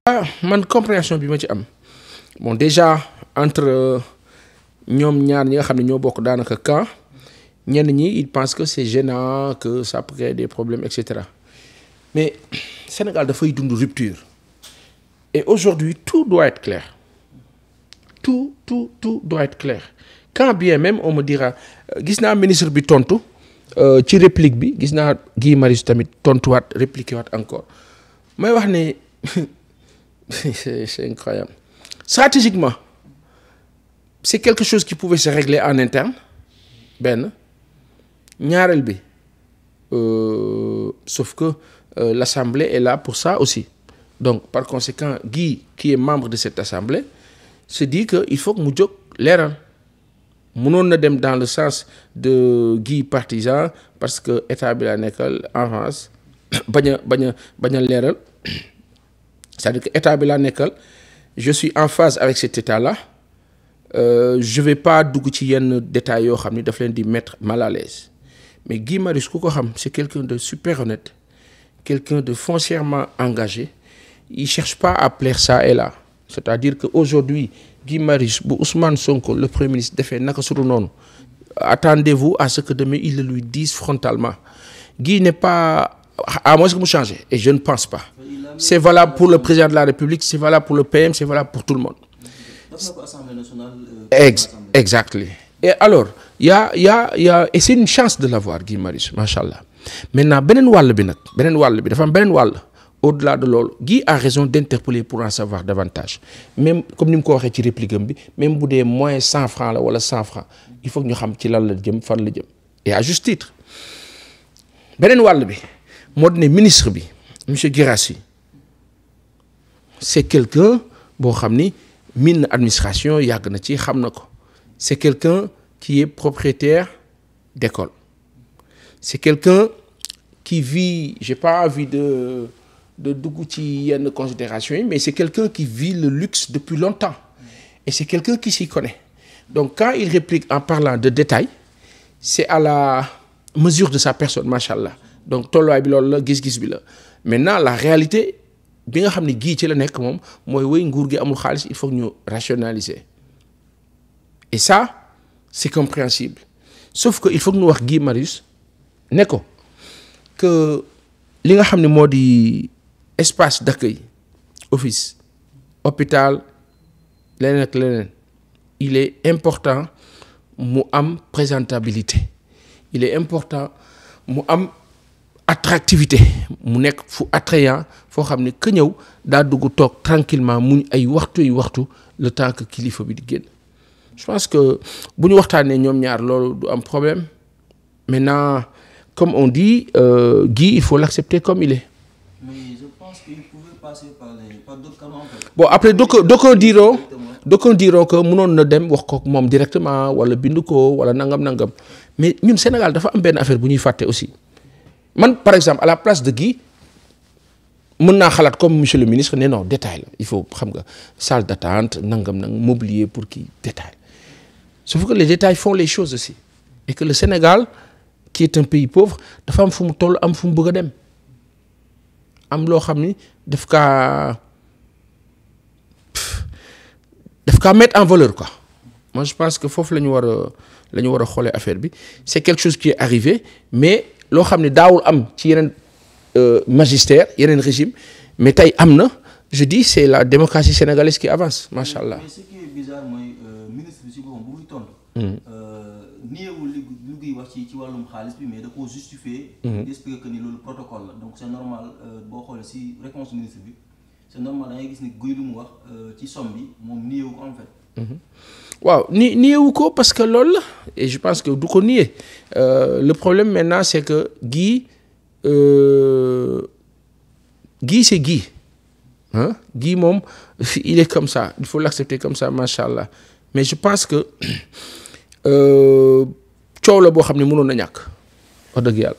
ah man compréhension bi ma ci am bon déjà entre ñoom ñaar ñi nga xam ne ñoo bokk daanaka camp ñenn ñi ils pensent que c'est gênant que ça peut créer des problèmes et cetera mais Sénégal dafay dund rupture et aujourd'hui tout doit être clair tout doit être clair quand bien même on me dira gis naa ministre bi tontu ci réplique bi gis naa Guy Marius tamit tontuwaat répliqué waat encore may wax ne c'est incroyable stratégiquement c'est quelque chose qui pouvait se régler en interne benn ñaareel bi sauf que l'Assemblée est là pour ça aussi donc par conséquent Guy qui est membre de cette assemblée se dit que il faut que mu jóg leeral mënoon na dem dans le sens de Guy partisan parce que état bi la nekkal en France bañ a leeral c'est-à-dire que état bi la nekkal je suis en phase avec cet état-là je vais pas dugg ci yenn détails yoo xam ni daf leen di mettre mal à l'aise mais Guy Marius ku ko xam c'est quelqu'un de super honnête quelqu'un de foncièrement engagé il cherche pas à plaire ça et là c'est-à-dire que aujourd'hui Guy Marius bu Ousmane Sonko le premier ministre defee naka suru noonu attendez-vous à ce que demain il le lui dise frontalement Guy n'est pas à moins que mu changer et je ne pense pas c'est valable pour le président de la République c'est valable pour le PM c'est valable pour tout le monde exactly et alors il y a et c'est une chance de l'avoir Guy Marius machallah maintenant beneen wàll bi dafa am beneen wàll au-delà de loolu Guy a raison d'interpeller pour en savoir davantage même comme ni mu ko waxee ci réplique am bi même bu dee moins 100 francs la wala 100 francs il faut que ñu xam ci lan la jëm fan la jëm et à juste titre beneen wàll bi moo di ne ministre bi monsieur Guirassy c'est quelqu'un boo xam ni miin na administration yàgg na ci xam na ko c'est quelqu'un qui est propriétaire d'école c'est quelqu'un qui vit j'ai pas envie de dugg ci yenn considérations yi mais c'est quelqu'un qui vit le luxe depuis longtemps et c'est quelqu'un qui s'y connaît donc quand il réplique en parlant de détails c'est à la mesure de sa personne machallah donc tolluwaay bi loolu la gis-gis bi la maintenant la réalité bi nga xam ne gii ci la nekk moom mooy wéy nguur gi amul xaalis il faut que ñu rationaliser et ça c'est compréhensible sauf que il faut que ñu wax Guy Marius ne ko que li nga xam ne moo di espace d'accueil office hôpital leneen ak leneen il est important mu am présentabilité il est important mu am attractivité mu nekk fu attrayant foo xam ne que ñëw daa dugg toog tranquillement muñ ay waxtu le temps que kilifa bi di génn je pense que bu ñu waxtaanee ñoom ñaar loolu du am problème maintenant comme on dit Guy il faut l'accepter comme il est. Mais je pense qu'il pouvait passer par d'autres canaux en fait. Bon après d'aucuns diront que mënoon na dem wax ko moom directement wala bind ko wala nangam mais ñun Sénégal dafa am benn affaire bu ñuy fàtte aussi man par exemple à la place de Guy mën naa xalaat comme monsieur le ministre ne non détail la il faut xam nga salle d'attente nangam mobilier pour kii détail sauf que les détails font les choses aussi et que le Sénégal qui est un pays pauvre dafa am fu mu toll am fu mu bëgg a dem am loo xam ni daf kaa mettre en valeur quoi moi je pense que foofu la ñu war a xoolee affaire bi c'est quelque chose qui est arrivé mais loo xam ne daawul am ci yeneen magistère yeneen régime mais tey am na je dis c'est la démocratie sénégalaise qui avance macha allah. mais ce qui est bizarre mooy ministre bi si boppam bu muy tontu. niewul li Guy wax ci wàllum xaalis bi mais da koo justifier. d'expliquer que ni loolu protocole la donc c'est normal boo xoolee si réponse ministre bi c'est normal da ngay gis ni Guy lu mu wax ci somme bi moom niewu ko en fait. waaw niewu ko parce que loolu la et je pense que du ko nier le problème maintenant c'est que Guy c'est Guy hein Guy moom il est comme ça il faut l'accepter comme ça machallah mais je pense que coow la boo xam ne mënoon na ñàkk wax dëgg yàlla.